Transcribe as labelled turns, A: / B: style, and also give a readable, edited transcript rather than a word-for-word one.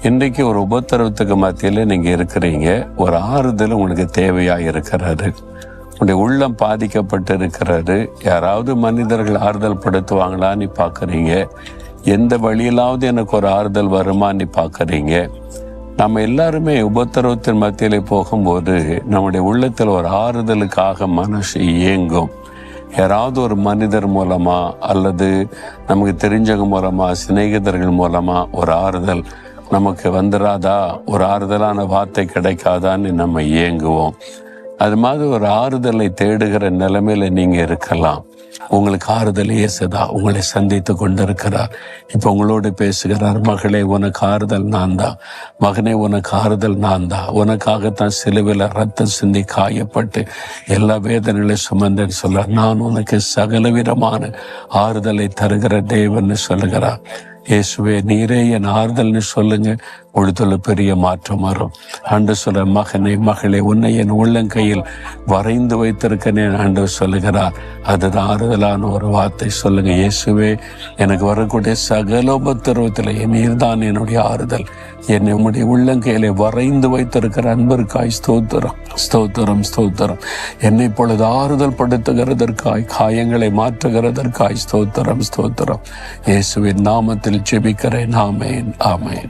A: இன்றைக்கு ஒரு உபத்திரவத்துக்கு மத்தியில நீங்க இருக்கிறீங்க, ஒரு ஆறுதல் உங்களுக்கு தேவையா இருக்கிறது. உங்களுடைய உள்ளம் பாதிக்கப்பட்டு இருக்கிறது. யாராவது மனிதர்கள் ஆறுதல் படுத்துவாங்களான்னு பார்க்குறீங்க. எந்த வழியிலாவது எனக்கு ஒரு ஆறுதல் வருமானு பார்க்குறீங்க. நம்ம எல்லாருமே உபத்திரவத்தின் மத்தியில போகும்போது நம்முடைய உள்ளத்தில் ஒரு ஆறுதலுக்காக மனசு இயங்கும். யாராவது ஒரு மனிதர் மூலமா அல்லது நமக்கு தெரிஞ்சவங்க மூலமா, சிநேகிதர்கள் மூலமா ஒரு ஆறுதல் நமக்கு வந்துடாதா, ஒரு ஆறுதலான வார்த்தை கிடைக்காதான்னு நம்ம இயங்குவோம். அது மாதிரி ஒரு ஆறுதலை தேடுகிற நிலைமையில நீங்க இருக்கலாம். உங்களுக்கு ஆறுதல் இயேசுதா உங்களை சந்தித்து கொண்டிருக்கிறார். இப்போ உங்களோடு பேசுகிறார். மகளே, உனக்கு ஆறுதல் நான் தான். மகனே, உனக்கு ஆறுதல் நான் தான். உனக்காகத்தான் சிலுவையில் ரத்தம் சிந்தி காயப்பட்டு எல்லா வேதனைகளையும் சுமந்தேன்னு சொல்ல, நான் உனக்கு சகலவிதமான ஆறுதலை தருகிற தேவன்னு சொல்லுகிறார். இயேசுவே, நீரே என் ஆறுதல்னு சொல்லுங்க, பொழுதுல பெரிய மாற்றம் வரும். ஆண்டவர் சொல்ல, மகனே மகளே, உன்னை என் உள்ளங்கையில் வரைந்து வைத்திருக்கேன் ஆண்டவர் சொல்லுகிறார். அதுதான் ஆறுதலான ஒரு வார்த்தை. சொல்லுங்க, இயேசுவே, எனக்கு வரக்கூடிய சகல உபத்திரவத்தில் நீர் தான் என்னுடைய ஆறுதல். என்னை உம்முடைய உள்ளங்கையிலே வரைந்து வைத்திருக்கிற அன்பிற்காய் ஸ்தோத்திரம், ஸ்தோத்திரம், ஸ்தோத்திரம். என்னை பொழுது ஆறுதல் படுத்துகிறதற்காய், காயங்களை மாற்றுகிறதற்காய் ஸ்தோத்திரம், ஸ்தோத்திரம். இயேசுவின் நாமத்தில் ஜெபிக்கிறேன். ஆமேன், ஆமேன்.